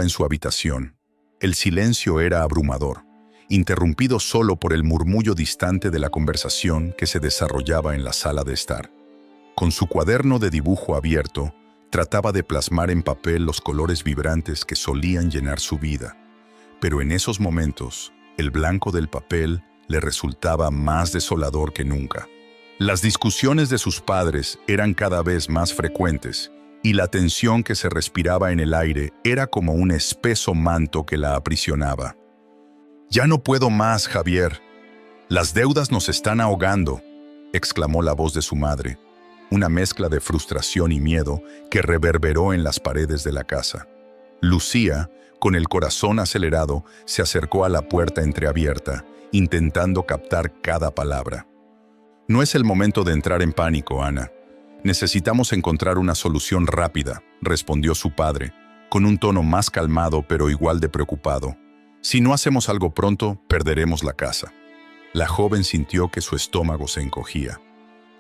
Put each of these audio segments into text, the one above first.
En su habitación, el silencio era abrumador, interrumpido solo por el murmullo distante de la conversación que se desarrollaba en la sala de estar. Con su cuaderno de dibujo abierto, trataba de plasmar en papel los colores vibrantes que solían llenar su vida. Pero en esos momentos, el blanco del papel le resultaba más desolador que nunca. Las discusiones de sus padres eran cada vez más frecuentes, y la tensión que se respiraba en el aire era como un espeso manto que la aprisionaba. «Ya no puedo más, Javier. Las deudas nos están ahogando», exclamó la voz de su madre, una mezcla de frustración y miedo que reverberó en las paredes de la casa. Lucía, con el corazón acelerado, se acercó a la puerta entreabierta, intentando captar cada palabra. «No es el momento de entrar en pánico, Ana. Necesitamos encontrar una solución rápida», respondió su padre, con un tono más calmado pero igual de preocupado. «Si no hacemos algo pronto, perderemos la casa». La joven sintió que su estómago se encogía.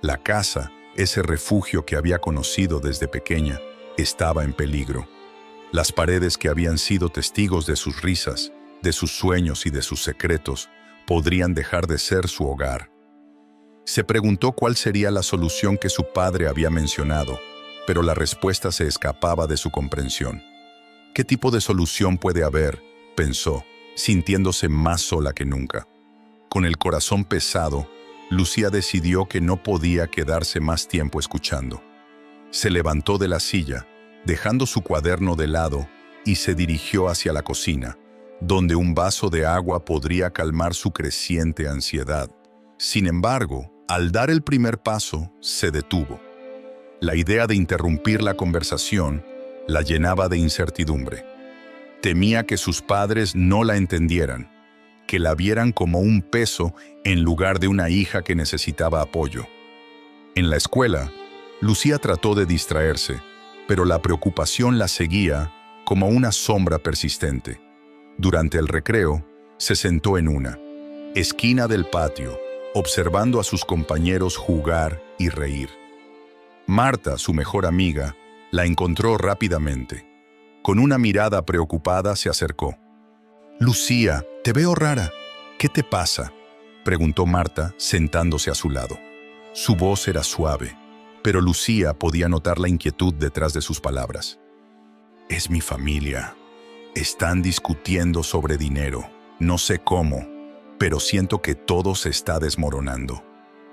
La casa, ese refugio que había conocido desde pequeña, estaba en peligro. Las paredes que habían sido testigos de sus risas, de sus sueños y de sus secretos, podrían dejar de ser su hogar. Se preguntó cuál sería la solución que su padre había mencionado, pero la respuesta se escapaba de su comprensión. «¿Qué tipo de solución puede haber?», pensó, sintiéndose más sola que nunca. Con el corazón pesado, Lucía decidió que no podía quedarse más tiempo escuchando. Se levantó de la silla, dejando su cuaderno de lado, y se dirigió hacia la cocina, donde un vaso de agua podría calmar su creciente ansiedad. Sin embargo, al dar el primer paso, se detuvo. La idea de interrumpir la conversación la llenaba de incertidumbre. Temía que sus padres no la entendieran, que la vieran como un peso en lugar de una hija que necesitaba apoyo. En la escuela, Lucía trató de distraerse, pero la preocupación la seguía como una sombra persistente. Durante el recreo, se sentó en una esquina del patio, observando a sus compañeros jugar y reír. Marta, su mejor amiga, la encontró rápidamente. Con una mirada preocupada se acercó. «Lucía, te veo rara. ¿Qué te pasa?», preguntó Marta, sentándose a su lado. Su voz era suave, pero Lucía podía notar la inquietud detrás de sus palabras. «Es mi familia. Están discutiendo sobre dinero. No sé cómo, pero siento que todo se está desmoronando»,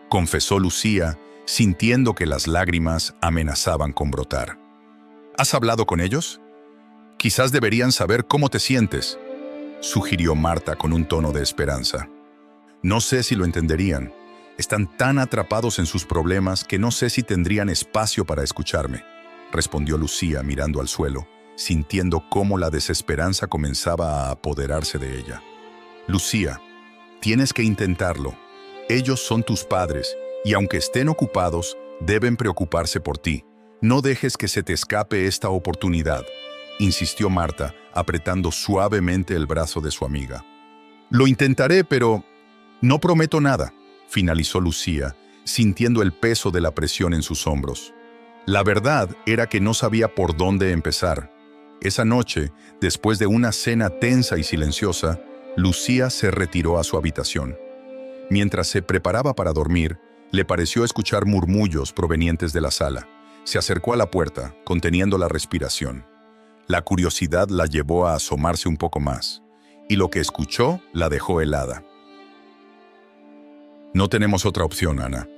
confesó Lucía, sintiendo que las lágrimas amenazaban con brotar. «¿Has hablado con ellos? Quizás deberían saber cómo te sientes», sugirió Marta con un tono de esperanza. «No sé si lo entenderían. Están tan atrapados en sus problemas que no sé si tendrían espacio para escucharme», respondió Lucía mirando al suelo, sintiendo cómo la desesperanza comenzaba a apoderarse de ella. «Lucía, tienes que intentarlo. Ellos son tus padres y aunque estén ocupados, deben preocuparse por ti. No dejes que se te escape esta oportunidad», insistió Marta, apretando suavemente el brazo de su amiga. «Lo intentaré, pero no prometo nada», finalizó Lucía, sintiendo el peso de la presión en sus hombros. La verdad era que no sabía por dónde empezar. Esa noche, después de una cena tensa y silenciosa, Lucía se retiró a su habitación. Mientras se preparaba para dormir, le pareció escuchar murmullos provenientes de la sala. Se acercó a la puerta, conteniendo la respiración. La curiosidad la llevó a asomarse un poco más, y lo que escuchó la dejó helada. «No tenemos otra opción, Ana.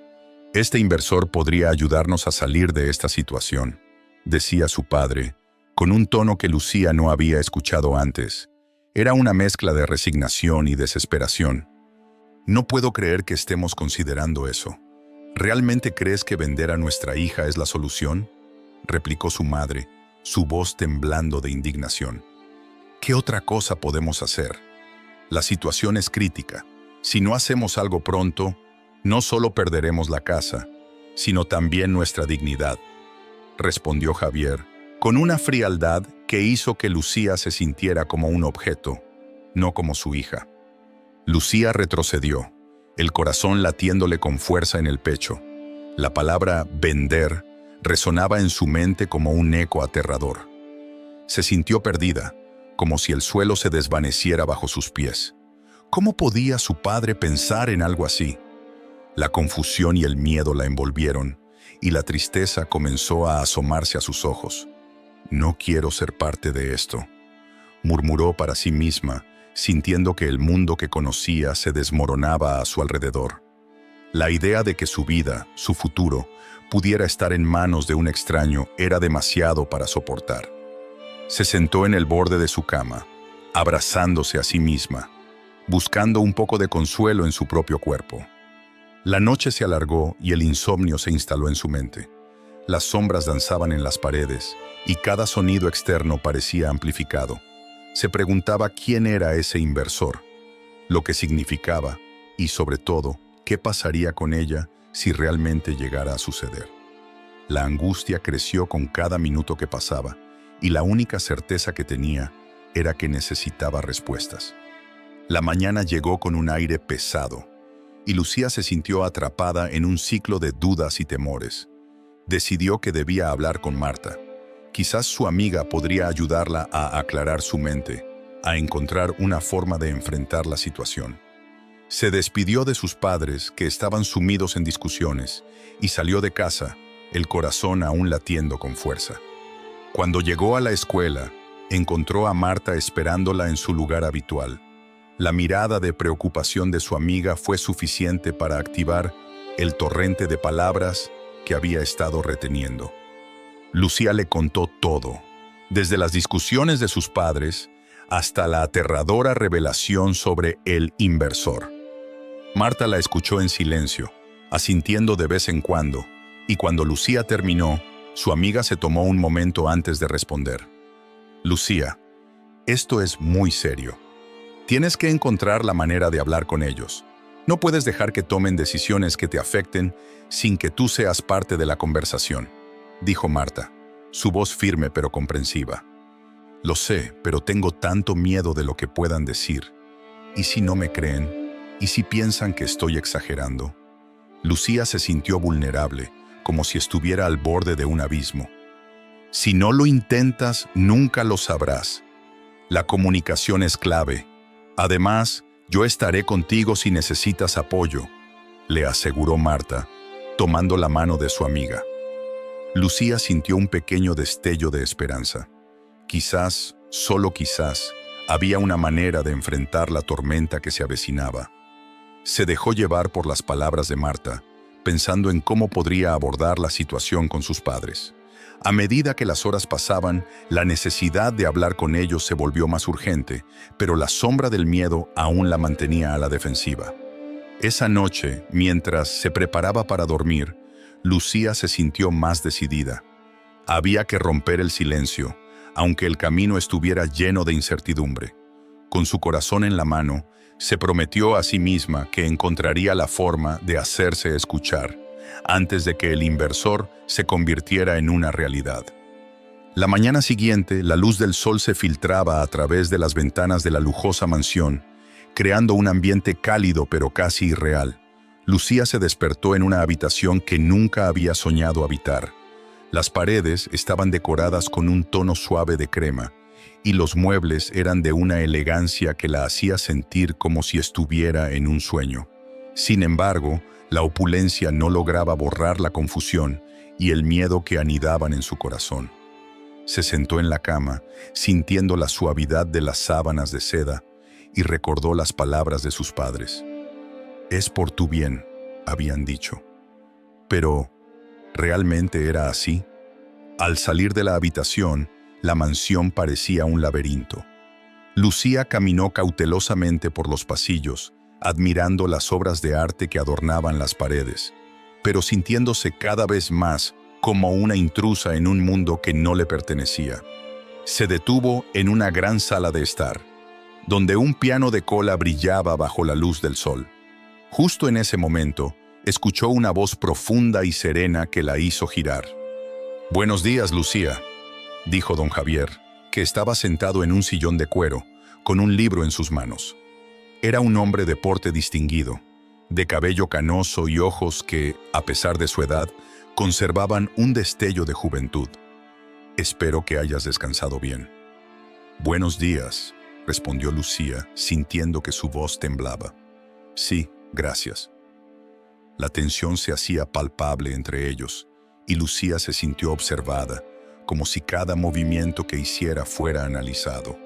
Este inversor podría ayudarnos a salir de esta situación», decía su padre, con un tono que Lucía no había escuchado antes. Era una mezcla de resignación y desesperación. «No puedo creer que estemos considerando eso. ¿Realmente crees que vender a nuestra hija es la solución?», replicó su madre, su voz temblando de indignación. «¿Qué otra cosa podemos hacer? La situación es crítica. Si no hacemos algo pronto, no solo perderemos la casa, sino también nuestra dignidad», respondió Javier, con una frialdad que hizo que Lucía se sintiera como un objeto, no como su hija. Lucía retrocedió, el corazón latiéndole con fuerza en el pecho. La palabra «vender» resonaba en su mente como un eco aterrador. Se sintió perdida, como si el suelo se desvaneciera bajo sus pies. ¿Cómo podía su padre pensar en algo así? La confusión y el miedo la envolvieron, y la tristeza comenzó a asomarse a sus ojos. «No quiero ser parte de esto», murmuró para sí misma, sintiendo que el mundo que conocía se desmoronaba a su alrededor. La idea de que su vida, su futuro, pudiera estar en manos de un extraño era demasiado para soportar. Se sentó en el borde de su cama, abrazándose a sí misma, buscando un poco de consuelo en su propio cuerpo. La noche se alargó y el insomnio se instaló en su mente. Las sombras danzaban en las paredes y cada sonido externo parecía amplificado. Se preguntaba quién era ese inversor, lo que significaba y, sobre todo, qué pasaría con ella si realmente llegara a suceder. La angustia creció con cada minuto que pasaba y la única certeza que tenía era que necesitaba respuestas. La mañana llegó con un aire pesado y Lucía se sintió atrapada en un ciclo de dudas y temores. Decidió que debía hablar con Marta. Quizás su amiga podría ayudarla a aclarar su mente, a encontrar una forma de enfrentar la situación. Se despidió de sus padres, que estaban sumidos en discusiones, y salió de casa, el corazón aún latiendo con fuerza. Cuando llegó a la escuela, encontró a Marta esperándola en su lugar habitual. La mirada de preocupación de su amiga fue suficiente para activar el torrente de palabras que había estado reteniendo. Lucía le contó todo, desde las discusiones de sus padres hasta la aterradora revelación sobre el inversor. Marta la escuchó en silencio, asintiendo de vez en cuando, y cuando Lucía terminó, su amiga se tomó un momento antes de responder. «Lucía, esto es muy serio. Tienes que encontrar la manera de hablar con ellos. No puedes dejar que tomen decisiones que te afecten sin que tú seas parte de la conversación», dijo Marta, su voz firme pero comprensiva. «Lo sé, pero tengo tanto miedo de lo que puedan decir. ¿Y si no me creen? ¿Y si piensan que estoy exagerando?» Lucía se sintió vulnerable, como si estuviera al borde de un abismo. «Si no lo intentas, nunca lo sabrás. La comunicación es clave. Además, yo estaré contigo si necesitas apoyo», le aseguró Marta, tomando la mano de su amiga. Lucía sintió un pequeño destello de esperanza. Quizás, solo quizás, había una manera de enfrentar la tormenta que se avecinaba. Se dejó llevar por las palabras de Marta, pensando en cómo podría abordar la situación con sus padres. A medida que las horas pasaban, la necesidad de hablar con ellos se volvió más urgente, pero la sombra del miedo aún la mantenía a la defensiva. Esa noche, mientras se preparaba para dormir, Lucía se sintió más decidida. Había que romper el silencio, aunque el camino estuviera lleno de incertidumbre. Con su corazón en la mano, se prometió a sí misma que encontraría la forma de hacerse escuchar, antes de que el inversor se convirtiera en una realidad. La mañana siguiente, la luz del sol se filtraba a través de las ventanas de la lujosa mansión, creando un ambiente cálido pero casi irreal. Lucía se despertó en una habitación que nunca había soñado habitar. Las paredes estaban decoradas con un tono suave de crema, y los muebles eran de una elegancia que la hacía sentir como si estuviera en un sueño. Sin embargo, la opulencia no lograba borrar la confusión y el miedo que anidaban en su corazón. Se sentó en la cama, sintiendo la suavidad de las sábanas de seda, y recordó las palabras de sus padres. «Es por tu bien», habían dicho. Pero, ¿realmente era así? Al salir de la habitación, la mansión parecía un laberinto. Lucía caminó cautelosamente por los pasillos, admirando las obras de arte que adornaban las paredes, pero sintiéndose cada vez más como una intrusa en un mundo que no le pertenecía. Se detuvo en una gran sala de estar, donde un piano de cola brillaba bajo la luz del sol. Justo en ese momento, escuchó una voz profunda y serena que la hizo girar. «Buenos días, Lucía», dijo don Javier, que estaba sentado en un sillón de cuero, con un libro en sus manos. Era un hombre de porte distinguido, de cabello canoso y ojos que, a pesar de su edad, conservaban un destello de juventud. «Espero que hayas descansado bien». Buenos días, respondió Lucía, sintiendo que su voz temblaba. Sí, gracias. La tensión se hacía palpable entre ellos, y Lucía se sintió observada, como si cada movimiento que hiciera fuera analizado.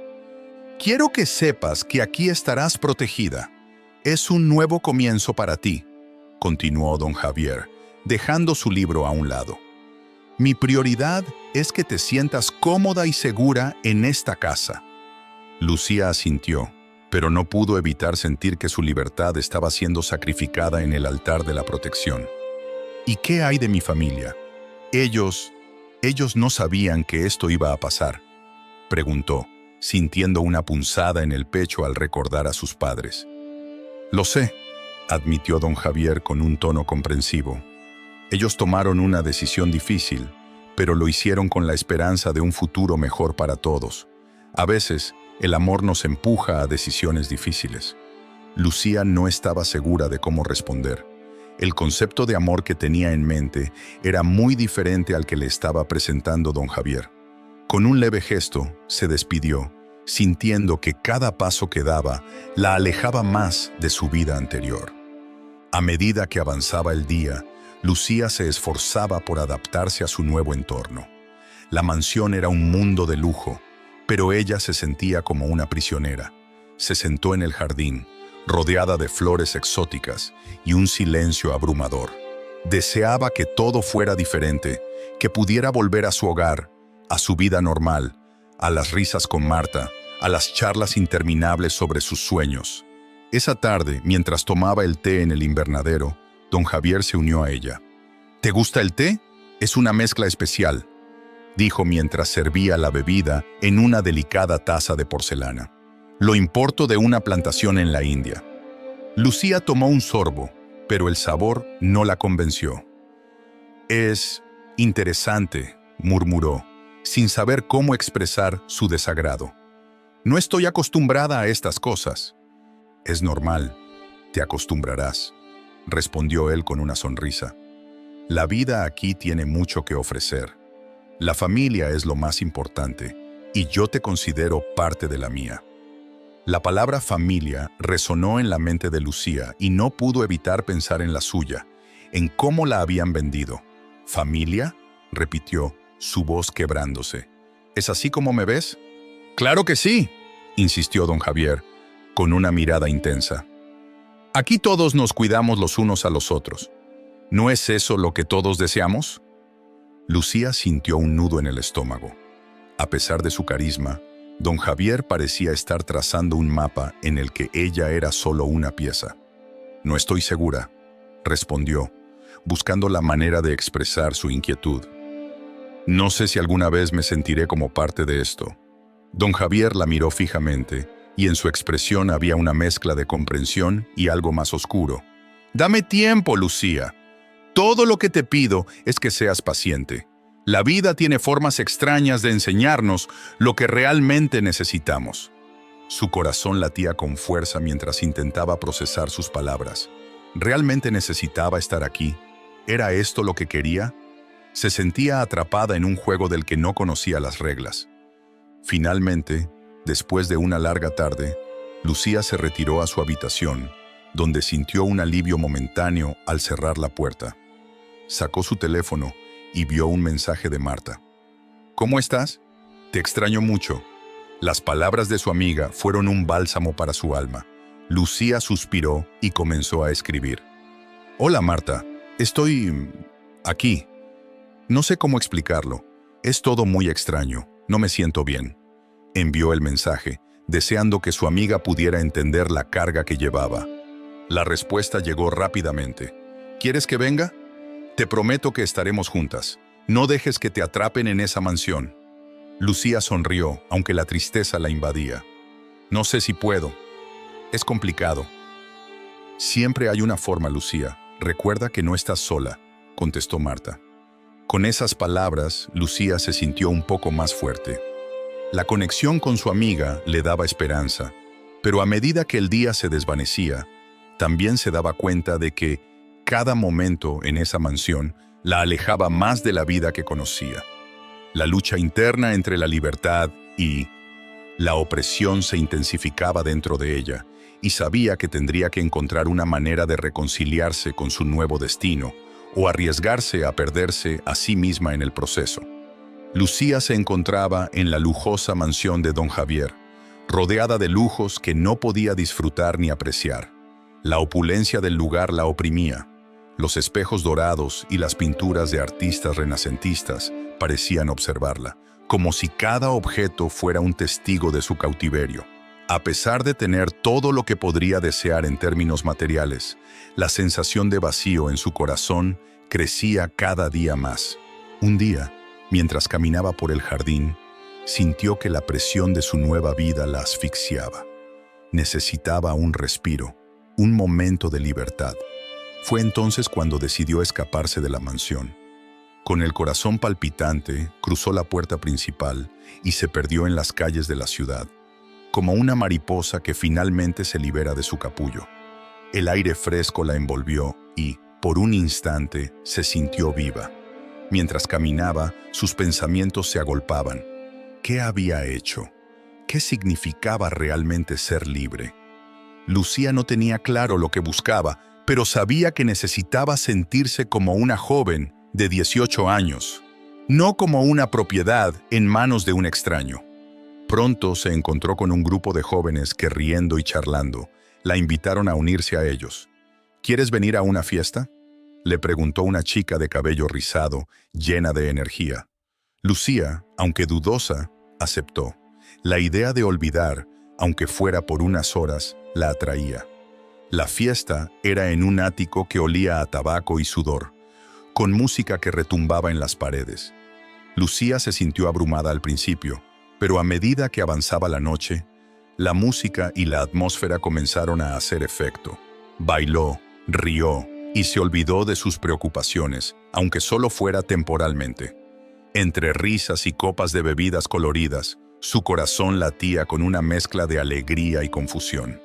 Quiero que sepas que aquí estarás protegida. Es un nuevo comienzo para ti, continuó don Javier, dejando su libro a un lado. Mi prioridad es que te sientas cómoda y segura en esta casa. Lucía asintió, pero no pudo evitar sentir que su libertad estaba siendo sacrificada en el altar de la protección. ¿Y qué hay de mi familia? Ellos no sabían que esto iba a pasar, preguntó, sintiendo una punzada en el pecho al recordar a sus padres. Lo sé, admitió don Javier con un tono comprensivo. Ellos tomaron una decisión difícil, pero lo hicieron con la esperanza de un futuro mejor para todos. A veces, el amor nos empuja a decisiones difíciles. Lucía no estaba segura de cómo responder. El concepto de amor que tenía en mente era muy diferente al que le estaba presentando don Javier. Con un leve gesto, se despidió, sintiendo que cada paso que daba la alejaba más de su vida anterior. A medida que avanzaba el día, Lucía se esforzaba por adaptarse a su nuevo entorno. La mansión era un mundo de lujo, pero ella se sentía como una prisionera. Se sentó en el jardín, rodeada de flores exóticas y un silencio abrumador. Deseaba que todo fuera diferente, que pudiera volver a su hogar, a su vida normal, a las risas con Marta, a las charlas interminables sobre sus sueños. Esa tarde, mientras tomaba el té en el invernadero, don Javier se unió a ella. ¿Te gusta el té? Es una mezcla especial, dijo mientras servía la bebida en una delicada taza de porcelana. Lo importo de una plantación en la India. Lucía tomó un sorbo, pero el sabor no la convenció. Es interesante, murmuró, sin saber cómo expresar su desagrado. No estoy acostumbrada a estas cosas. Es normal, te acostumbrarás, respondió él con una sonrisa. La vida aquí tiene mucho que ofrecer. La familia es lo más importante, y yo te considero parte de la mía. La palabra familia resonó en la mente de Lucía y no pudo evitar pensar en la suya, en cómo la habían vendido. ¿Familia?, repitió, su voz quebrándose. ¿Es así como me ves? Claro que sí, insistió don Javier, con una mirada intensa. Aquí todos nos cuidamos los unos a los otros. ¿No es eso lo que todos deseamos? Lucía sintió un nudo en el estómago. A pesar de su carisma, don Javier parecía estar trazando un mapa en el que ella era solo una pieza. No estoy segura, respondió, buscando la manera de expresar su inquietud. No sé si alguna vez me sentiré como parte de esto. Don Javier la miró fijamente, y en su expresión había una mezcla de comprensión y algo más oscuro. Dame tiempo, Lucía. Todo lo que te pido es que seas paciente. La vida tiene formas extrañas de enseñarnos lo que realmente necesitamos. Su corazón latía con fuerza mientras intentaba procesar sus palabras. ¿Realmente necesitaba estar aquí? ¿Era esto lo que quería? Se sentía atrapada en un juego del que no conocía las reglas. Finalmente, después de una larga tarde, Lucía se retiró a su habitación, donde sintió un alivio momentáneo al cerrar la puerta. Sacó su teléfono y vio un mensaje de Marta. ¿Cómo estás? Te extraño mucho. Las palabras de su amiga fueron un bálsamo para su alma. Lucía suspiró y comenzó a escribir. Hola Marta, estoy aquí. No sé cómo explicarlo. Es todo muy extraño. No me siento bien. Envió el mensaje, deseando que su amiga pudiera entender la carga que llevaba. La respuesta llegó rápidamente. ¿Quieres que venga? Te prometo que estaremos juntas. No dejes que te atrapen en esa mansión. Lucía sonrió, aunque la tristeza la invadía. No sé si puedo. Es complicado. Siempre hay una forma, Lucía. Recuerda que no estás sola, contestó Marta. Con esas palabras, Lucía se sintió un poco más fuerte. La conexión con su amiga le daba esperanza, pero a medida que el día se desvanecía, también se daba cuenta de que cada momento en esa mansión la alejaba más de la vida que conocía. La lucha interna entre la libertad y La opresión se intensificaba dentro de ella y sabía que tendría que encontrar una manera de reconciliarse con su nuevo destino o arriesgarse a perderse a sí misma en el proceso. Lucía se encontraba en la lujosa mansión de don Javier, rodeada de lujos que no podía disfrutar ni apreciar. La opulencia del lugar la oprimía. Los espejos dorados y las pinturas de artistas renacentistas parecían observarla, como si cada objeto fuera un testigo de su cautiverio. A pesar de tener todo lo que podría desear en términos materiales, la sensación de vacío en su corazón crecía cada día más. Un día, mientras caminaba por el jardín, sintió que la presión de su nueva vida la asfixiaba. Necesitaba un respiro, un momento de libertad. Fue entonces cuando decidió escaparse de la mansión. Con el corazón palpitante, cruzó la puerta principal y se perdió en las calles de la ciudad, como una mariposa que finalmente se libera de su capullo. El aire fresco la envolvió y, por un instante, se sintió viva. Mientras caminaba, sus pensamientos se agolpaban. ¿Qué había hecho? ¿Qué significaba realmente ser libre? Lucía no tenía claro lo que buscaba, pero sabía que necesitaba sentirse como una joven de 18 años, no como una propiedad en manos de un extraño. Pronto se encontró con un grupo de jóvenes que, riendo y charlando, la invitaron a unirse a ellos. ¿Quieres venir a una fiesta?, le preguntó una chica de cabello rizado, llena de energía. Lucía, aunque dudosa, aceptó. La idea de olvidar, aunque fuera por unas horas, la atraía. La fiesta era en un ático que olía a tabaco y sudor, con música que retumbaba en las paredes. Lucía se sintió abrumada al principio, pero a medida que avanzaba la noche, la música y la atmósfera comenzaron a hacer efecto. Bailó, rió y se olvidó de sus preocupaciones, aunque solo fuera temporalmente. Entre risas y copas de bebidas coloridas, su corazón latía con una mezcla de alegría y confusión.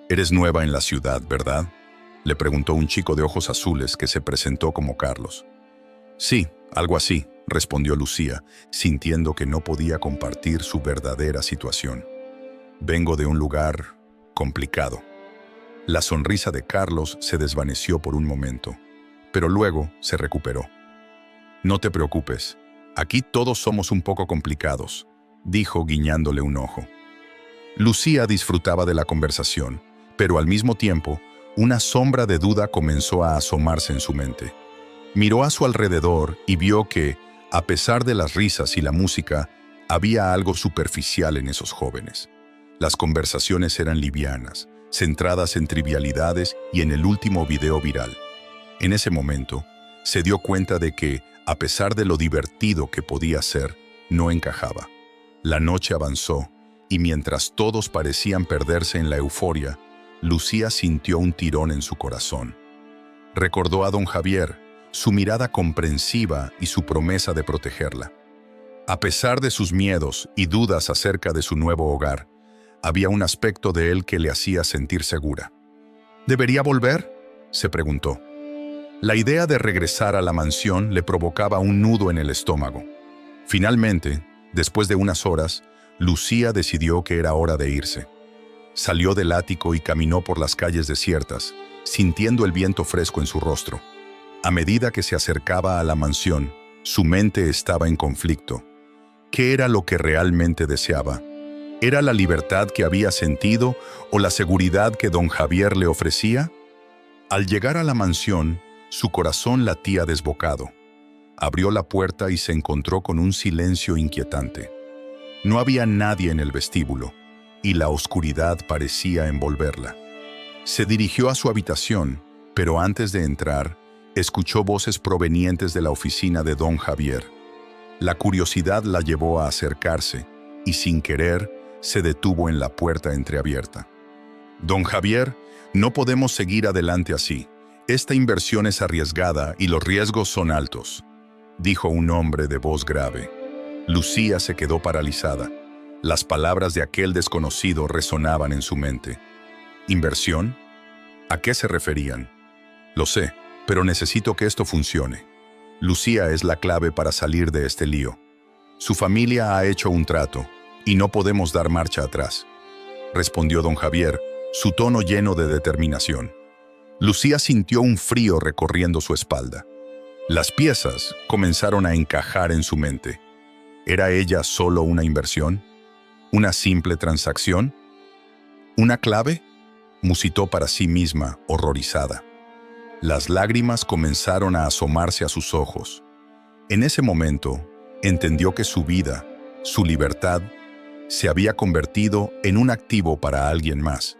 «Eres nueva en la ciudad, ¿verdad?», le preguntó un chico de ojos azules que se presentó como Carlos. «Sí, algo así», respondió Lucía, sintiendo que no podía compartir su verdadera situación. «Vengo de un lugar complicado». La sonrisa de Carlos se desvaneció por un momento, pero luego se recuperó. «No te preocupes, aquí todos somos un poco complicados», dijo guiñándole un ojo. Lucía disfrutaba de la conversación, pero al mismo tiempo, una sombra de duda comenzó a asomarse en su mente. Miró a su alrededor y vio que, a pesar de las risas y la música, había algo superficial en esos jóvenes. Las conversaciones eran livianas, centradas en trivialidades y en el último video viral. En ese momento, se dio cuenta de que, a pesar de lo divertido que podía ser, no encajaba. La noche avanzó, y mientras todos parecían perderse en la euforia, Lucía sintió un tirón en su corazón. Recordó a don Javier, su mirada comprensiva y su promesa de protegerla. A pesar de sus miedos y dudas acerca de su nuevo hogar, había un aspecto de él que le hacía sentir segura. ¿Debería volver?, se preguntó. La idea de regresar a la mansión le provocaba un nudo en el estómago. Finalmente, después de unas horas, Lucía decidió que era hora de irse. Salió del ático y caminó por las calles desiertas, sintiendo el viento fresco en su rostro. A medida que se acercaba a la mansión, su mente estaba en conflicto. ¿Qué era lo que realmente deseaba? ¿Era la libertad que había sentido o la seguridad que don Javier le ofrecía? Al llegar a la mansión, su corazón latía desbocado. Abrió la puerta y se encontró con un silencio inquietante. No había nadie en el vestíbulo, y la oscuridad parecía envolverla. Se dirigió a su habitación, pero antes de entrar, escuchó voces provenientes de la oficina de don Javier. La curiosidad la llevó a acercarse, y sin querer, se detuvo en la puerta entreabierta. «Don Javier, no podemos seguir adelante así. Esta inversión es arriesgada y los riesgos son altos», dijo un hombre de voz grave. Lucía se quedó paralizada. Las palabras de aquel desconocido resonaban en su mente. ¿Inversión? ¿A qué se referían? Lo sé, pero necesito que esto funcione. Lucía es la clave para salir de este lío. Su familia ha hecho un trato, y no podemos dar marcha atrás, respondió don Javier, su tono lleno de determinación. Lucía sintió un frío recorriendo su espalda. Las piezas comenzaron a encajar en su mente. ¿Era ella solo una inversión? ¿Una simple transacción? ¿Una clave? Musitó para sí misma, horrorizada. Las lágrimas comenzaron a asomarse a sus ojos. En ese momento, entendió que su vida, su libertad, se había convertido en un activo para alguien más.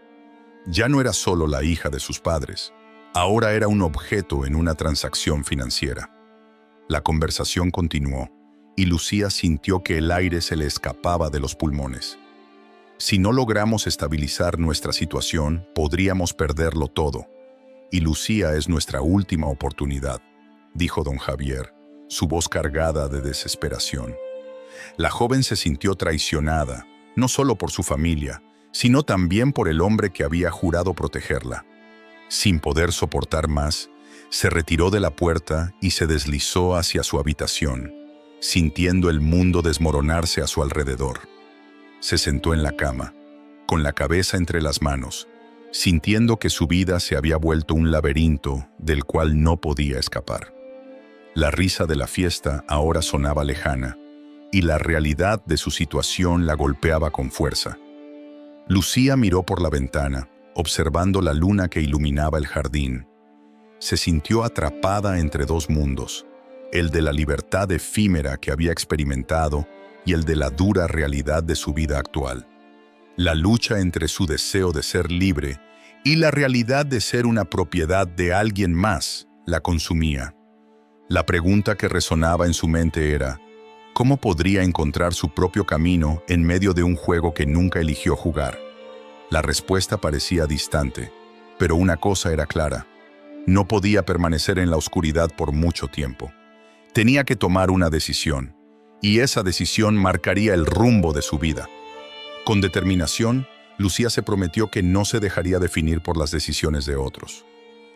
Ya no era solo la hija de sus padres, ahora era un objeto en una transacción financiera. La conversación continuó, y Lucía sintió que el aire se le escapaba de los pulmones. Si no logramos estabilizar nuestra situación, podríamos perderlo todo. Y Lucía es nuestra última oportunidad, dijo don Javier, su voz cargada de desesperación. La joven se sintió traicionada, no solo por su familia, sino también por el hombre que había jurado protegerla. Sin poder soportar más, se retiró de la puerta y se deslizó hacia su habitación, sintiendo el mundo desmoronarse a su alrededor. Se sentó en la cama, con la cabeza entre las manos, sintiendo que su vida se había vuelto un laberinto del cual no podía escapar. La risa de la fiesta ahora sonaba lejana, y la realidad de su situación la golpeaba con fuerza. Lucía miró por la ventana, observando la luna que iluminaba el jardín. Se sintió atrapada entre dos mundos, el de la libertad efímera que había experimentado y el de la dura realidad de su vida actual. La lucha entre su deseo de ser libre y la realidad de ser una propiedad de alguien más la consumía. La pregunta que resonaba en su mente era, ¿cómo podría encontrar su propio camino en medio de un juego que nunca eligió jugar? La respuesta parecía distante, pero una cosa era clara. No podía permanecer en la oscuridad por mucho tiempo. Tenía que tomar una decisión, y esa decisión marcaría el rumbo de su vida. Con determinación, Lucía se prometió que no se dejaría definir por las decisiones de otros.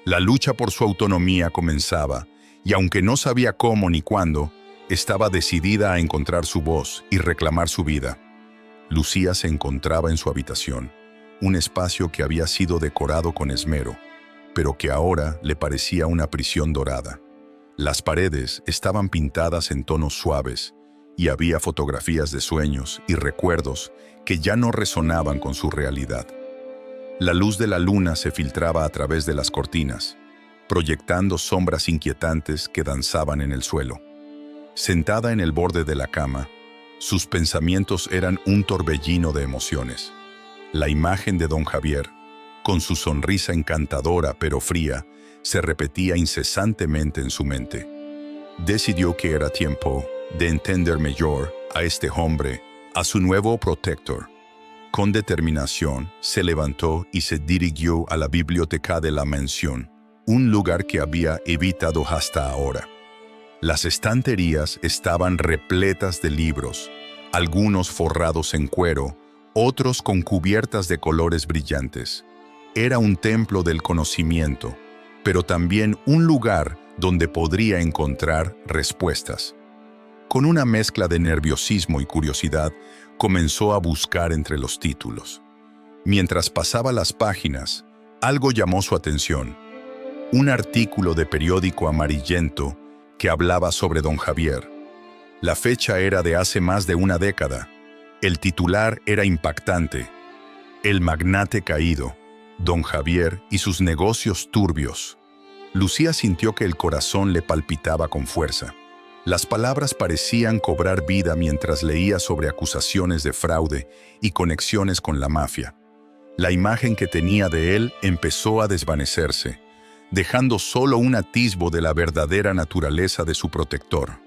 La lucha por su autonomía comenzaba, y aunque no sabía cómo ni cuándo, estaba decidida a encontrar su voz y reclamar su vida. Lucía se encontraba en su habitación, un espacio que había sido decorado con esmero, pero que ahora le parecía una prisión dorada. Las paredes estaban pintadas en tonos suaves, y había fotografías de sueños y recuerdos que ya no resonaban con su realidad. La luz de la luna se filtraba a través de las cortinas, proyectando sombras inquietantes que danzaban en el suelo. Sentada en el borde de la cama, sus pensamientos eran un torbellino de emociones. La imagen de don Javier, con su sonrisa encantadora pero fría, se repetía incesantemente en su mente. Decidió que era tiempo de entender mejor a este hombre, a su nuevo protector. Con determinación, se levantó y se dirigió a la biblioteca de la mansión, un lugar que había evitado hasta ahora. Las estanterías estaban repletas de libros, algunos forrados en cuero, otros con cubiertas de colores brillantes. Era un templo del conocimiento, pero también un lugar donde podría encontrar respuestas. Con una mezcla de nerviosismo y curiosidad, comenzó a buscar entre los títulos. Mientras pasaba las páginas, algo llamó su atención. Un artículo de periódico amarillento que hablaba sobre don Javier. La fecha era de hace más de una década. El titular era impactante. El magnate caído, don Javier y sus negocios turbios. Lucía sintió que el corazón le palpitaba con fuerza. Las palabras parecían cobrar vida mientras leía sobre acusaciones de fraude y conexiones con la mafia. La imagen que tenía de él empezó a desvanecerse, dejando solo un atisbo de la verdadera naturaleza de su protector.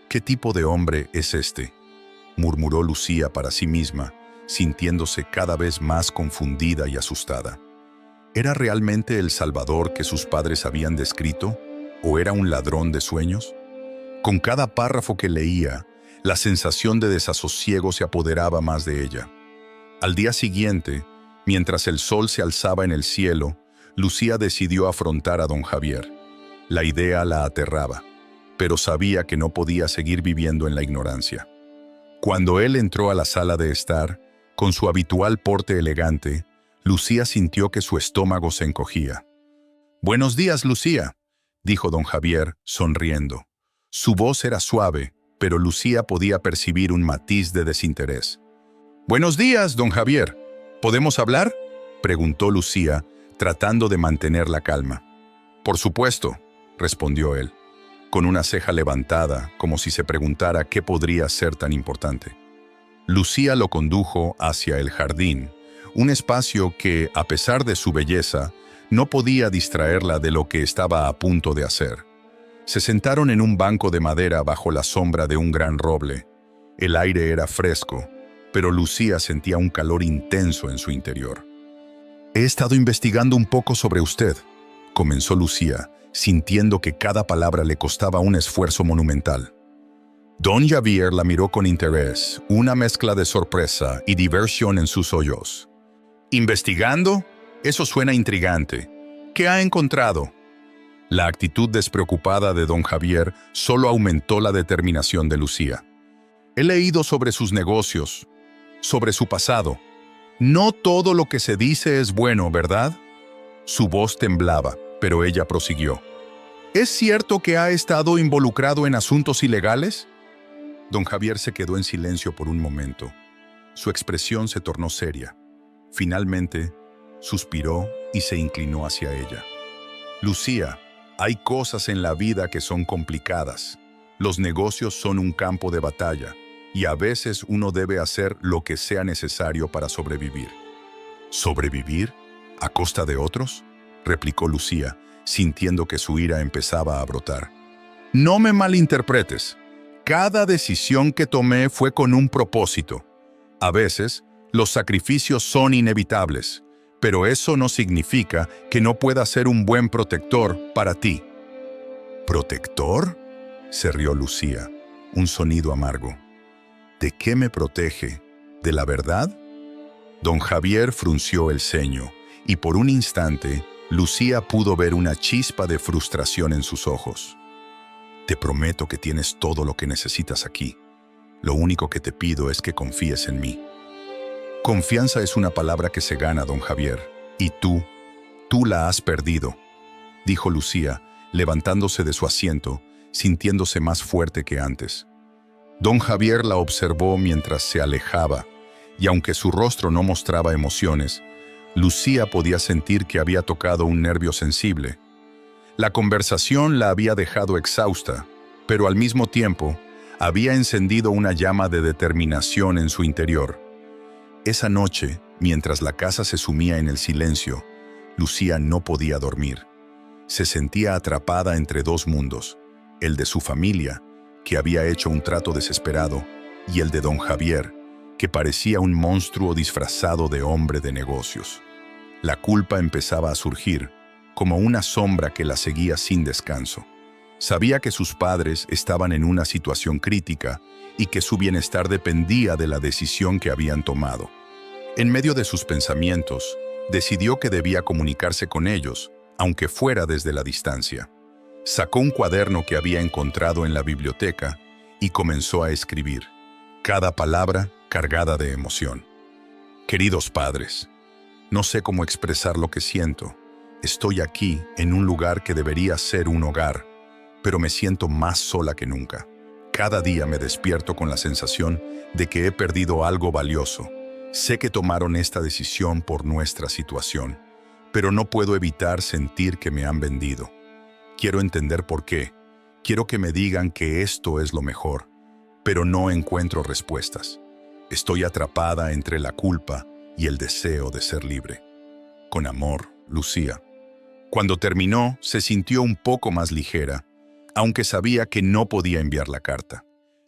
¿Qué tipo de hombre es este?, murmuró Lucía para sí misma, sintiéndose cada vez más confundida y asustada. ¿Era realmente el Salvador que sus padres habían descrito, o era un ladrón de sueños? Con cada párrafo que leía, la sensación de desasosiego se apoderaba más de ella. Al día siguiente, mientras el sol se alzaba en el cielo, Lucía decidió afrontar a don Javier. La idea la aterraba, pero sabía que no podía seguir viviendo en la ignorancia. Cuando él entró a la sala de estar, con su habitual porte elegante, Lucía sintió que su estómago se encogía. «Buenos días, Lucía», dijo don Javier, sonriendo. Su voz era suave, pero Lucía podía percibir un matiz de desinterés. «Buenos días, don Javier. ¿Podemos hablar?», preguntó Lucía, tratando de mantener la calma. «Por supuesto», respondió él, con una ceja levantada, como si se preguntara qué podría ser tan importante. Lucía lo condujo hacia el jardín, un espacio que, a pesar de su belleza, no podía distraerla de lo que estaba a punto de hacer. Se sentaron en un banco de madera bajo la sombra de un gran roble. El aire era fresco, pero Lucía sentía un calor intenso en su interior. «He estado investigando un poco sobre usted», comenzó Lucía, sintiendo que cada palabra le costaba un esfuerzo monumental. Don Javier la miró con interés, una mezcla de sorpresa y diversión en sus ojos. «¿Investigando? Eso suena intrigante. ¿Qué ha encontrado?». La actitud despreocupada de don Javier solo aumentó la determinación de Lucía. «He leído sobre sus negocios, sobre su pasado. No todo lo que se dice es bueno, ¿verdad?». Su voz temblaba, pero ella prosiguió. «¿Es cierto que ha estado involucrado en asuntos ilegales?». Don Javier se quedó en silencio por un momento. Su expresión se tornó seria. Finalmente, suspiró y se inclinó hacia ella. «Lucía, hay cosas en la vida que son complicadas. Los negocios son un campo de batalla, y a veces uno debe hacer lo que sea necesario para sobrevivir». «¿Sobrevivir? ¿A costa de otros?», replicó Lucía, sintiendo que su ira empezaba a brotar. «No me malinterpretes. Cada decisión que tomé fue con un propósito. A veces, los sacrificios son inevitables, pero eso no significa que no pueda ser un buen protector para ti». «¿Protector?», se rió Lucía, un sonido amargo. «¿De qué me protege? ¿De la verdad?». Don Javier frunció el ceño, y por un instante, Lucía pudo ver una chispa de frustración en sus ojos. «Te prometo que tienes todo lo que necesitas aquí. Lo único que te pido es que confíes en mí». «Confianza es una palabra que se gana, don Javier, y tú la has perdido», dijo Lucía, levantándose de su asiento, sintiéndose más fuerte que antes. Don Javier la observó mientras se alejaba, y aunque su rostro no mostraba emociones, Lucía podía sentir que había tocado un nervio sensible. La conversación la había dejado exhausta, pero al mismo tiempo había encendido una llama de determinación en su interior. Esa noche, mientras la casa se sumía en el silencio, Lucía no podía dormir. Se sentía atrapada entre dos mundos, el de su familia, que había hecho un trato desesperado, y el de don Javier, que parecía un monstruo disfrazado de hombre de negocios. La culpa empezaba a surgir, como una sombra que la seguía sin descanso. Sabía que sus padres estaban en una situación crítica y que su bienestar dependía de la decisión que habían tomado. En medio de sus pensamientos, decidió que debía comunicarse con ellos, aunque fuera desde la distancia. Sacó un cuaderno que había encontrado en la biblioteca y comenzó a escribir, cada palabra cargada de emoción. «Queridos padres, no sé cómo expresar lo que siento. Estoy aquí, en un lugar que debería ser un hogar, pero me siento más sola que nunca. Cada día me despierto con la sensación de que he perdido algo valioso. Sé que tomaron esta decisión por nuestra situación, pero no puedo evitar sentir que me han vendido. Quiero entender por qué. Quiero que me digan que esto es lo mejor, pero no encuentro respuestas. Estoy atrapada entre la culpa y el deseo de ser libre. Con amor, Lucía». Cuando terminó, se sintió un poco más ligera, aunque sabía que no podía enviar la carta.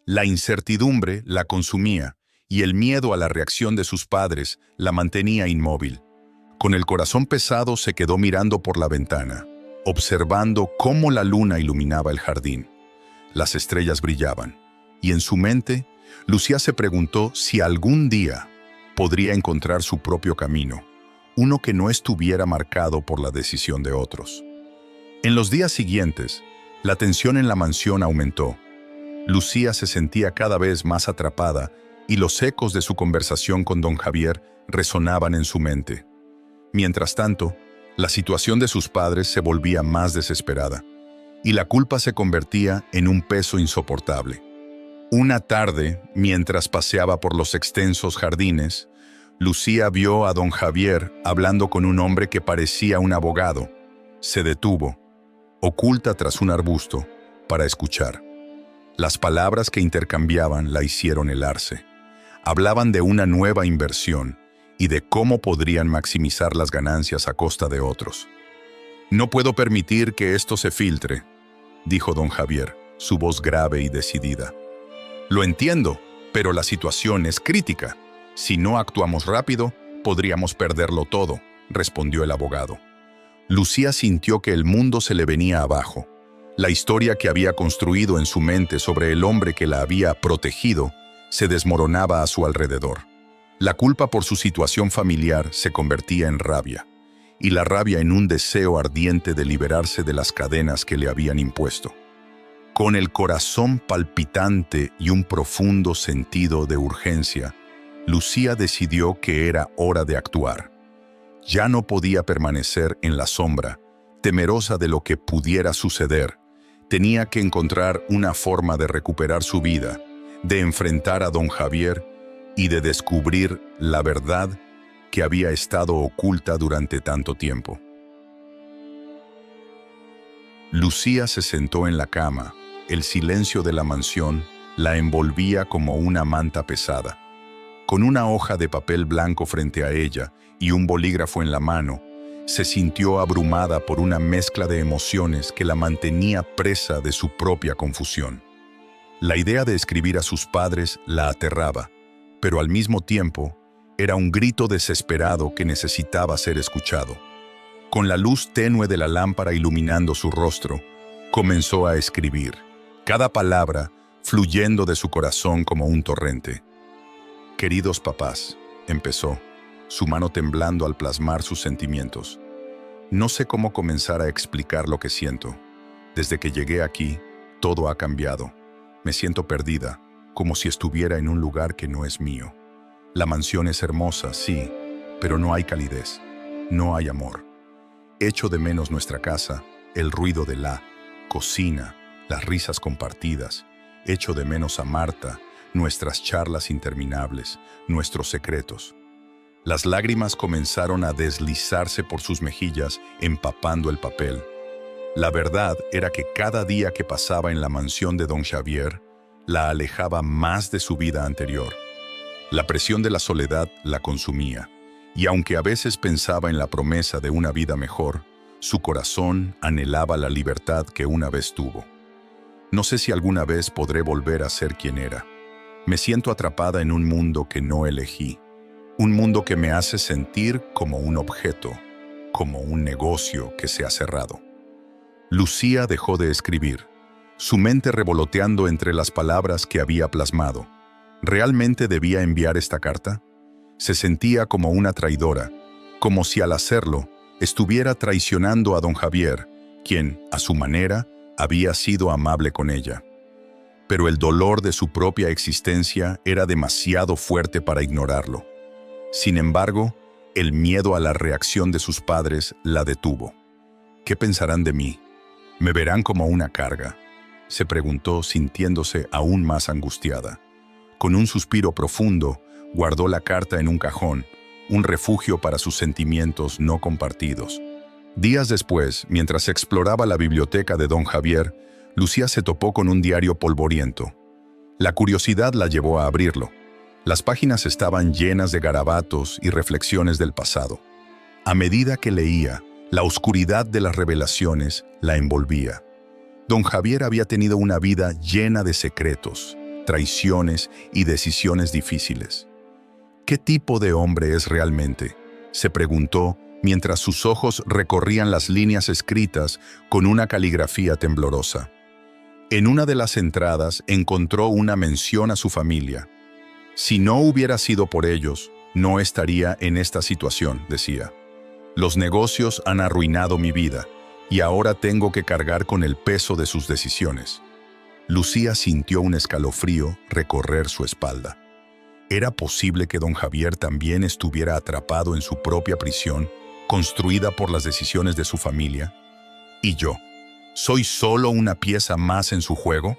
La incertidumbre la consumía y el miedo a la reacción de sus padres la mantenía inmóvil. Con el corazón pesado se quedó mirando por la ventana, observando cómo la luna iluminaba el jardín. Las estrellas brillaban, y en su mente, Lucía se preguntó si algún día podría encontrar su propio camino, uno que no estuviera marcado por la decisión de otros. En los días siguientes, la tensión en la mansión aumentó. Lucía se sentía cada vez más atrapada y los ecos de su conversación con don Javier resonaban en su mente. Mientras tanto, la situación de sus padres se volvía más desesperada y la culpa se convertía en un peso insoportable. Una tarde, mientras paseaba por los extensos jardines, Lucía vio a don Javier hablando con un hombre que parecía un abogado. Se detuvo, oculta tras un arbusto, para escuchar. Las palabras que intercambiaban la hicieron helarse. Hablaban de una nueva inversión y de cómo podrían maximizar las ganancias a costa de otros. «No puedo permitir que esto se filtre», dijo don Javier, su voz grave y decidida. «Lo entiendo, pero la situación es crítica. Si no actuamos rápido, podríamos perderlo todo», respondió el abogado. Lucía sintió que el mundo se le venía abajo. La historia que había construido en su mente sobre el hombre que la había protegido se desmoronaba a su alrededor. La culpa por su situación familiar se convertía en rabia, y la rabia en un deseo ardiente de liberarse de las cadenas que le habían impuesto. Con el corazón palpitante y un profundo sentido de urgencia, Lucía decidió que era hora de actuar. Ya no podía permanecer en la sombra, temerosa de lo que pudiera suceder. Tenía que encontrar una forma de recuperar su vida, de enfrentar a don Javier y de descubrir la verdad que había estado oculta durante tanto tiempo. Lucía se sentó en la cama. El silencio de la mansión la envolvía como una manta pesada. Con una hoja de papel blanco frente a ella y un bolígrafo en la mano, se sintió abrumada por una mezcla de emociones que la mantenía presa de su propia confusión. La idea de escribir a sus padres la aterraba, pero al mismo tiempo era un grito desesperado que necesitaba ser escuchado. Con la luz tenue de la lámpara iluminando su rostro, comenzó a escribir, cada palabra fluyendo de su corazón como un torrente. «Queridos papás», empezó, su mano temblando al plasmar sus sentimientos. «No sé cómo comenzar a explicar lo que siento. Desde que llegué aquí, todo ha cambiado. Me siento perdida, como si estuviera en un lugar que no es mío. La mansión es hermosa, sí, pero no hay calidez, no hay amor. Echo de menos nuestra casa, el ruido de la cocina, las risas compartidas. Echo de menos a Marta, nuestras charlas interminables, nuestros secretos». Las lágrimas comenzaron a deslizarse por sus mejillas, empapando el papel. La verdad era que cada día que pasaba en la mansión de don Javier, la alejaba más de su vida anterior. La presión de la soledad la consumía, y aunque a veces pensaba en la promesa de una vida mejor, su corazón anhelaba la libertad que una vez tuvo. «No sé si alguna vez podré volver a ser quien era. Me siento atrapada en un mundo que no elegí. Un mundo que me hace sentir como un objeto, como un negocio que se ha cerrado». Lucía dejó de escribir, su mente revoloteando entre las palabras que había plasmado. ¿Realmente debía enviar esta carta? Se sentía como una traidora, como si al hacerlo estuviera traicionando a don Javier, quien, a su manera, había sido amable con ella. Pero el dolor de su propia existencia era demasiado fuerte para ignorarlo. Sin embargo, el miedo a la reacción de sus padres la detuvo. «¿Qué pensarán de mí? ¿Me verán como una carga?», se preguntó, sintiéndose aún más angustiada. Con un suspiro profundo, guardó la carta en un cajón, un refugio para sus sentimientos no compartidos. Días después, mientras exploraba la biblioteca de don Javier, Lucía se topó con un diario polvoriento. La curiosidad la llevó a abrirlo. Las páginas estaban llenas de garabatos y reflexiones del pasado. A medida que leía, la oscuridad de las revelaciones la envolvía. Don Javier había tenido una vida llena de secretos, traiciones y decisiones difíciles. ¿Qué tipo de hombre es realmente?, se preguntó mientras sus ojos recorrían las líneas escritas con una caligrafía temblorosa. En una de las entradas encontró una mención a su familia. «Si no hubiera sido por ellos, no estaría en esta situación», decía. «Los negocios han arruinado mi vida y ahora tengo que cargar con el peso de sus decisiones». Lucía sintió un escalofrío recorrer su espalda. ¿Era posible que don Javier también estuviera atrapado en su propia prisión, construida por las decisiones de su familia? ¿Y yo? ¿Soy solo una pieza más en su juego?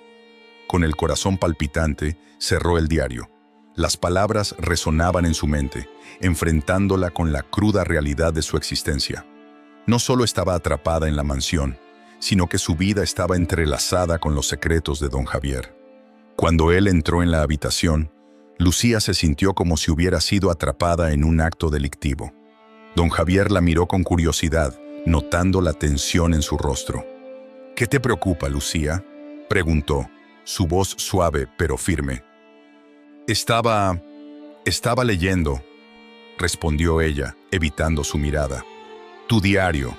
Con el corazón palpitante, cerró el diario. Las palabras resonaban en su mente, enfrentándola con la cruda realidad de su existencia. No solo estaba atrapada en la mansión, sino que su vida estaba entrelazada con los secretos de don Javier. Cuando él entró en la habitación, Lucía se sintió como si hubiera sido atrapada en un acto delictivo. Don Javier la miró con curiosidad, notando la tensión en su rostro. «¿Qué te preocupa, Lucía?», preguntó, su voz suave pero firme. Estaba leyendo», respondió ella, evitando su mirada. «Tu diario».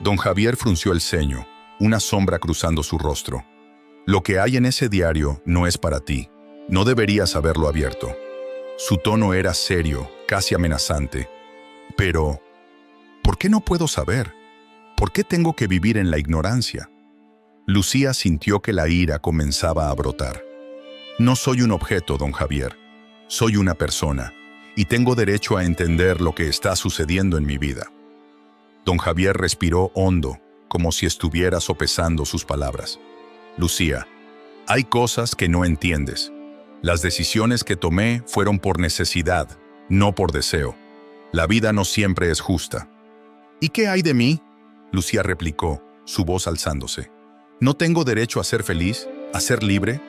Don Javier frunció el ceño, una sombra cruzando su rostro. «Lo que hay en ese diario no es para ti. No deberías haberlo abierto». Su tono era serio, casi amenazante. «Pero, ¿por qué no puedo saber? ¿Por qué tengo que vivir en la ignorancia?». Lucía sintió que la ira comenzaba a brotar. «No soy un objeto, don Javier. Soy una persona, y tengo derecho a entender lo que está sucediendo en mi vida». Don Javier respiró hondo, como si estuviera sopesando sus palabras. «Lucía, hay cosas que no entiendes. Las decisiones que tomé fueron por necesidad, no por deseo. La vida no siempre es justa». «¿Y qué hay de mí?», Lucía replicó, su voz alzándose. «¿No tengo derecho a ser feliz, a ser libre?».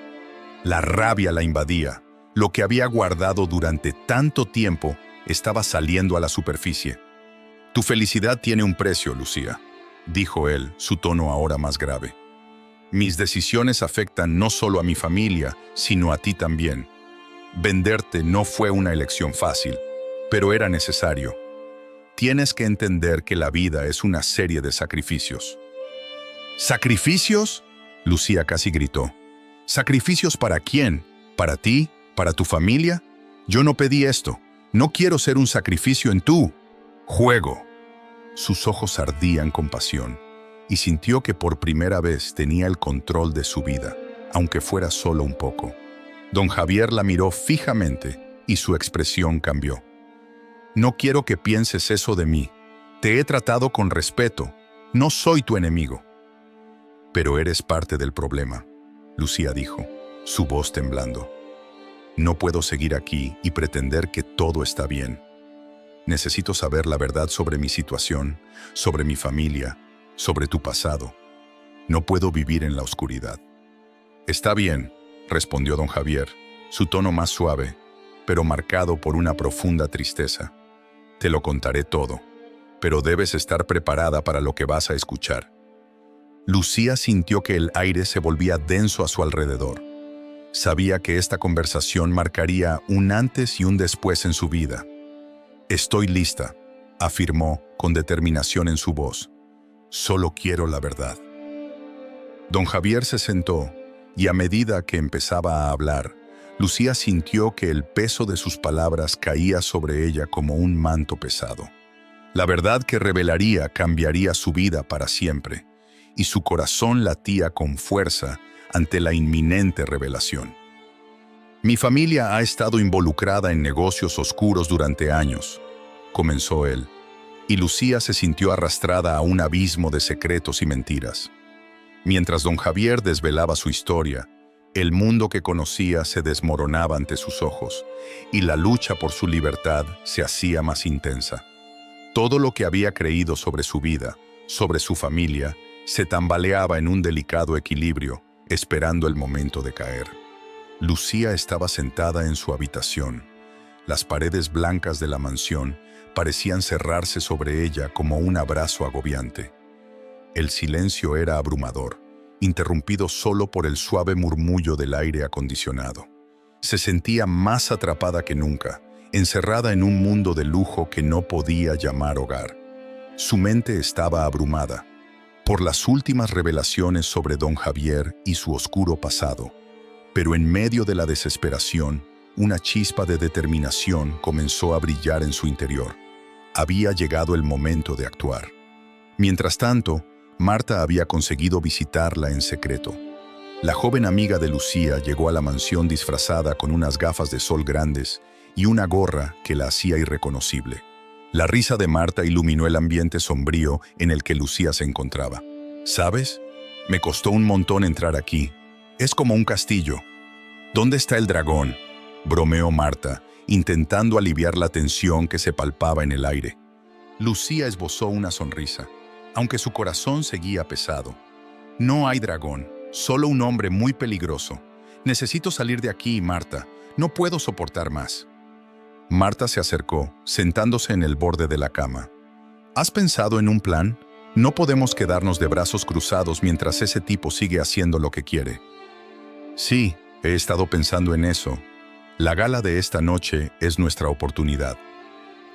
La rabia la invadía. Lo que había guardado durante tanto tiempo estaba saliendo a la superficie. «Tu felicidad tiene un precio, Lucía», dijo él, su tono ahora más grave. «Mis decisiones afectan no solo a mi familia, sino a ti también. Venderte no fue una elección fácil, pero era necesario. Tienes que entender que la vida es una serie de sacrificios». «¿Sacrificios?», Lucía casi gritó. «¿Sacrificios para quién? ¿Para ti? ¿Para tu familia? Yo no pedí esto. No quiero ser un sacrificio en tu juego». Sus ojos ardían con pasión, y sintió que por primera vez tenía el control de su vida, aunque fuera solo un poco. Don Javier la miró fijamente, y su expresión cambió. «No quiero que pienses eso de mí. Te he tratado con respeto. No soy tu enemigo». «Pero eres parte del problema», Lucía dijo, su voz temblando. «No puedo seguir aquí y pretender que todo está bien. Necesito saber la verdad sobre mi situación, sobre mi familia, sobre tu pasado. No puedo vivir en la oscuridad». «Está bien», respondió don Javier, su tono más suave, pero marcado por una profunda tristeza. «Te lo contaré todo, pero debes estar preparada para lo que vas a escuchar». Lucía sintió que el aire se volvía denso a su alrededor. Sabía que esta conversación marcaría un antes y un después en su vida. «Estoy lista», afirmó con determinación en su voz. «Solo quiero la verdad». Don Javier se sentó, y a medida que empezaba a hablar, Lucía sintió que el peso de sus palabras caía sobre ella como un manto pesado. La verdad que revelaría cambiaría su vida para siempre, y su corazón latía con fuerza ante la inminente revelación. «Mi familia ha estado involucrada en negocios oscuros durante años», comenzó él, y Lucía se sintió arrastrada a un abismo de secretos y mentiras. Mientras don Javier desvelaba su historia, el mundo que conocía se desmoronaba ante sus ojos, y la lucha por su libertad se hacía más intensa. Todo lo que había creído sobre su vida, sobre su familia, se tambaleaba en un delicado equilibrio, esperando el momento de caer. Lucía estaba sentada en su habitación. Las paredes blancas de la mansión parecían cerrarse sobre ella como un abrazo agobiante. El silencio era abrumador, interrumpido solo por el suave murmullo del aire acondicionado. Se sentía más atrapada que nunca, encerrada en un mundo de lujo que no podía llamar hogar. Su mente estaba abrumada por las últimas revelaciones sobre don Javier y su oscuro pasado, pero en medio de la desesperación, una chispa de determinación comenzó a brillar en su interior. Había llegado el momento de actuar. Mientras tanto, Marta había conseguido visitarla en secreto. La joven amiga de Lucía llegó a la mansión disfrazada con unas gafas de sol grandes y una gorra que la hacía irreconocible. La risa de Marta iluminó el ambiente sombrío en el que Lucía se encontraba. ¿Sabes? Me costó un montón entrar aquí. Es como un castillo. ¿Dónde está el dragón?, bromeó Marta, intentando aliviar la tensión que se palpaba en el aire. Lucía esbozó una sonrisa, aunque su corazón seguía pesado. No hay dragón, solo un hombre muy peligroso. Necesito salir de aquí, Marta. No puedo soportar más. Marta se acercó, sentándose en el borde de la cama. ¿Has pensado en un plan? No podemos quedarnos de brazos cruzados mientras ese tipo sigue haciendo lo que quiere. Sí, he estado pensando en eso. La gala de esta noche es nuestra oportunidad.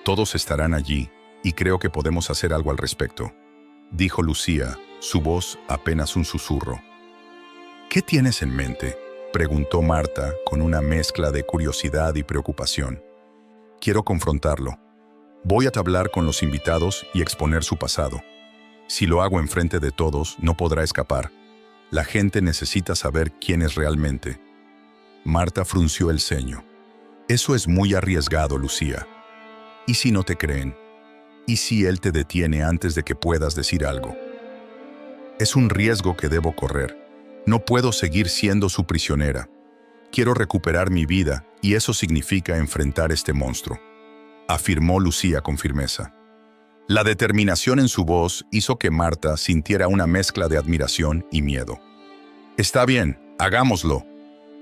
Todos estarán allí, y creo que podemos hacer algo al respecto, dijo Lucía, su voz apenas un susurro. ¿Qué tienes en mente?, preguntó Marta con una mezcla de curiosidad y preocupación. Quiero confrontarlo. Voy a hablar con los invitados y exponer su pasado. Si lo hago enfrente de todos, no podrá escapar. La gente necesita saber quién es realmente. Marta frunció el ceño. Eso es muy arriesgado, Lucía. ¿Y si no te creen? ¿Y si él te detiene antes de que puedas decir algo? Es un riesgo que debo correr. No puedo seguir siendo su prisionera. Quiero recuperar mi vida y eso significa enfrentar este monstruo, afirmó Lucía con firmeza. La determinación en su voz hizo que Marta sintiera una mezcla de admiración y miedo. Está bien, hagámoslo,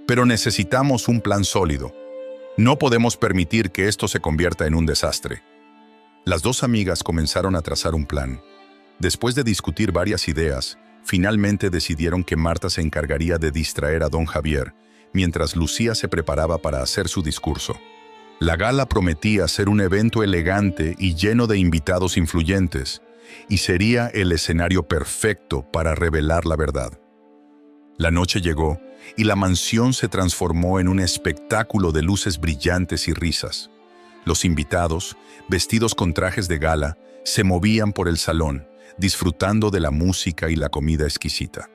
pero necesitamos un plan sólido. No podemos permitir que esto se convierta en un desastre. Las dos amigas comenzaron a trazar un plan. Después de discutir varias ideas, finalmente decidieron que Marta se encargaría de distraer a don Javier, mientras Lucía se preparaba para hacer su discurso. La gala prometía ser un evento elegante y lleno de invitados influyentes, y sería el escenario perfecto para revelar la verdad. La noche llegó, y la mansión se transformó en un espectáculo de luces brillantes y risas. Los invitados, vestidos con trajes de gala, se movían por el salón, disfrutando de la música y la comida exquisita.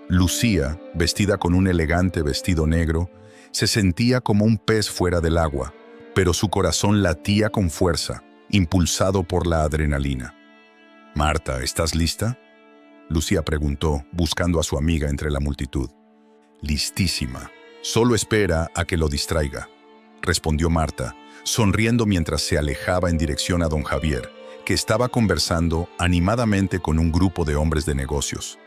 Lucía, vestida con un elegante vestido negro, se sentía como un pez fuera del agua, pero su corazón latía con fuerza, impulsado por la adrenalina. «Marta, ¿estás lista?», Lucía preguntó, buscando a su amiga entre la multitud. «Listísima. Solo espera a que lo distraiga», respondió Marta, sonriendo mientras se alejaba en dirección a don Javier, que estaba conversando animadamente con un grupo de hombres de negocios.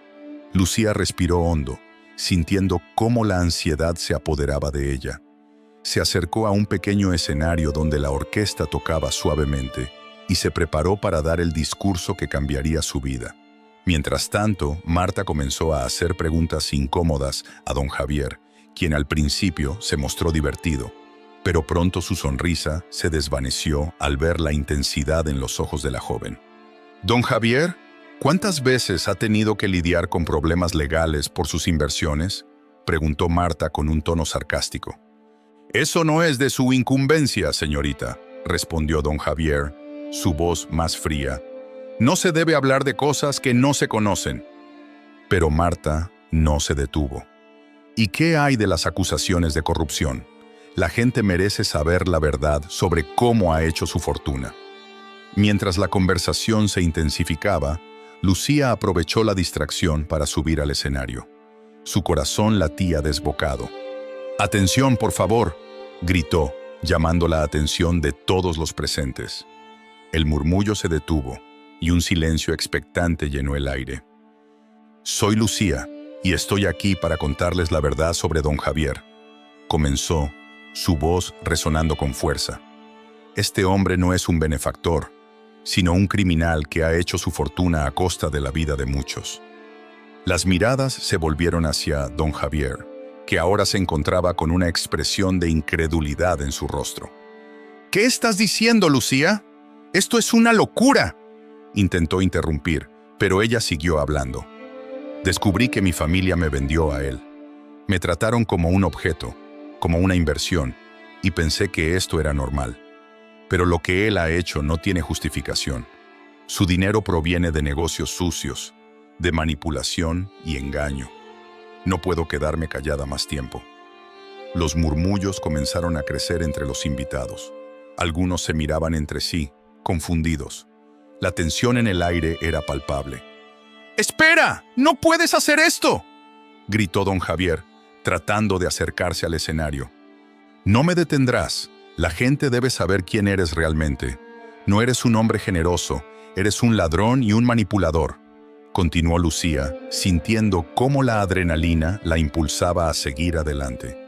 Lucía respiró hondo, sintiendo cómo la ansiedad se apoderaba de ella. Se acercó a un pequeño escenario donde la orquesta tocaba suavemente y se preparó para dar el discurso que cambiaría su vida. Mientras tanto, Marta comenzó a hacer preguntas incómodas a don Javier, quien al principio se mostró divertido, pero pronto su sonrisa se desvaneció al ver la intensidad en los ojos de la joven. «Don Javier, ¿cuántas veces ha tenido que lidiar con problemas legales por sus inversiones?», preguntó Marta con un tono sarcástico. «Eso no es de su incumbencia, señorita», respondió don Javier, su voz más fría. «No se debe hablar de cosas que no se conocen». Pero Marta no se detuvo. «¿Y qué hay de las acusaciones de corrupción? La gente merece saber la verdad sobre cómo ha hecho su fortuna». Mientras la conversación se intensificaba, Lucía aprovechó la distracción para subir al escenario. Su corazón latía desbocado. «Atención, por favor», gritó, llamando la atención de todos los presentes. El murmullo se detuvo y un silencio expectante llenó el aire. «Soy Lucía y estoy aquí para contarles la verdad sobre don Javier», comenzó, su voz resonando con fuerza. «Este hombre no es un benefactor, sino un criminal que ha hecho su fortuna a costa de la vida de muchos». Las miradas se volvieron hacia don Javier, que ahora se encontraba con una expresión de incredulidad en su rostro. «¿Qué estás diciendo, Lucía? ¡Esto es una locura!», intentó interrumpir, pero ella siguió hablando. «Descubrí que mi familia me vendió a él. Me trataron como un objeto, como una inversión, y pensé que esto era normal. Pero lo que él ha hecho no tiene justificación. Su dinero proviene de negocios sucios, de manipulación y engaño. No puedo quedarme callada más tiempo. Los murmullos comenzaron a crecer entre los invitados. Algunos se miraban entre sí, confundidos. La tensión en el aire era palpable. ¡Espera! ¡No puedes hacer esto!, gritó don Javier, tratando de acercarse al escenario. No me detendrás. La gente debe saber quién eres realmente. No eres un hombre generoso, eres un ladrón y un manipulador, continuó Lucía, sintiendo cómo la adrenalina la impulsaba a seguir adelante.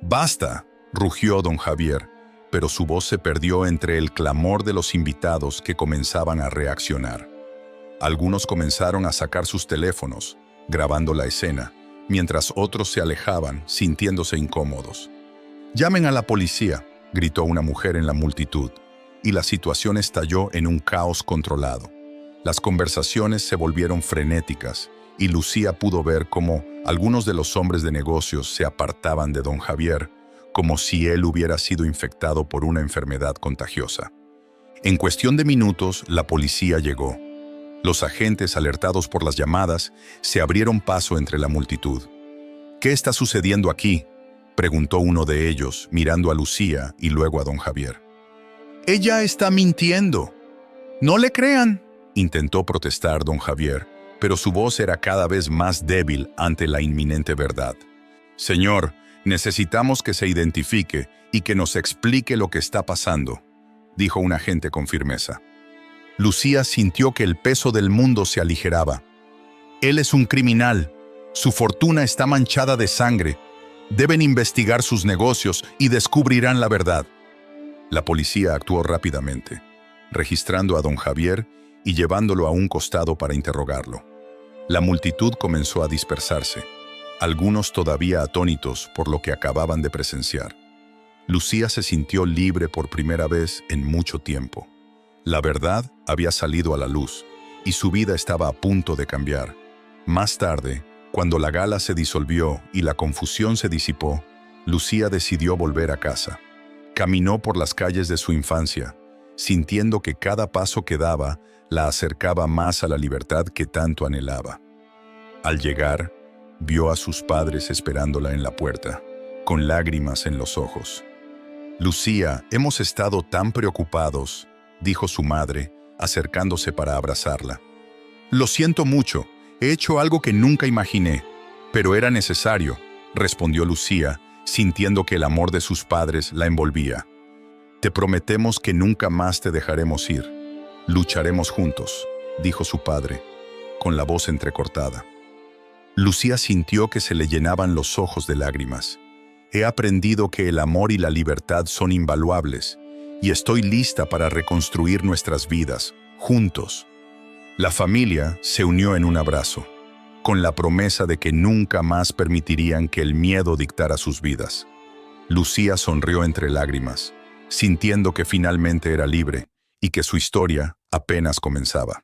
¡Basta!, rugió don Javier, pero su voz se perdió entre el clamor de los invitados que comenzaban a reaccionar. Algunos comenzaron a sacar sus teléfonos, grabando la escena, mientras otros se alejaban, sintiéndose incómodos. «Llamen a la policía», gritó una mujer en la multitud, y la situación estalló en un caos controlado. Las conversaciones se volvieron frenéticas, y Lucía pudo ver cómo algunos de los hombres de negocios se apartaban de don Javier, como si él hubiera sido infectado por una enfermedad contagiosa. En cuestión de minutos, la policía llegó. Los agentes, alertados por las llamadas, se abrieron paso entre la multitud. «¿Qué está sucediendo aquí?», preguntó uno de ellos, mirando a Lucía y luego a don Javier. «Ella está mintiendo. No le crean», intentó protestar don Javier, pero su voz era cada vez más débil ante la inminente verdad. «Señor, necesitamos que se identifique y que nos explique lo que está pasando», dijo un agente con firmeza. Lucía sintió que el peso del mundo se aligeraba. «Él es un criminal. Su fortuna está manchada de sangre. Deben investigar sus negocios y descubrirán la verdad». La policía actuó rápidamente, registrando a don Javier y llevándolo a un costado para interrogarlo. La multitud comenzó a dispersarse, algunos todavía atónitos por lo que acababan de presenciar. Lucía se sintió libre por primera vez en mucho tiempo. La verdad había salido a la luz y su vida estaba a punto de cambiar. Más tarde, cuando la gala se disolvió y la confusión se disipó, Lucía decidió volver a casa. Caminó por las calles de su infancia, sintiendo que cada paso que daba la acercaba más a la libertad que tanto anhelaba. Al llegar, vio a sus padres esperándola en la puerta, con lágrimas en los ojos. «Lucía, hemos estado tan preocupados», dijo su madre, acercándose para abrazarla. «Lo siento mucho, he hecho algo que nunca imaginé, pero era necesario», respondió Lucía, sintiendo que el amor de sus padres la envolvía. «Te prometemos que nunca más te dejaremos ir. Lucharemos juntos», dijo su padre, con la voz entrecortada. Lucía sintió que se le llenaban los ojos de lágrimas. «He aprendido que el amor y la libertad son invaluables, y estoy lista para reconstruir nuestras vidas, juntos». La familia se unió en un abrazo, con la promesa de que nunca más permitirían que el miedo dictara sus vidas. Lucía sonrió entre lágrimas, sintiendo que finalmente era libre y que su historia apenas comenzaba.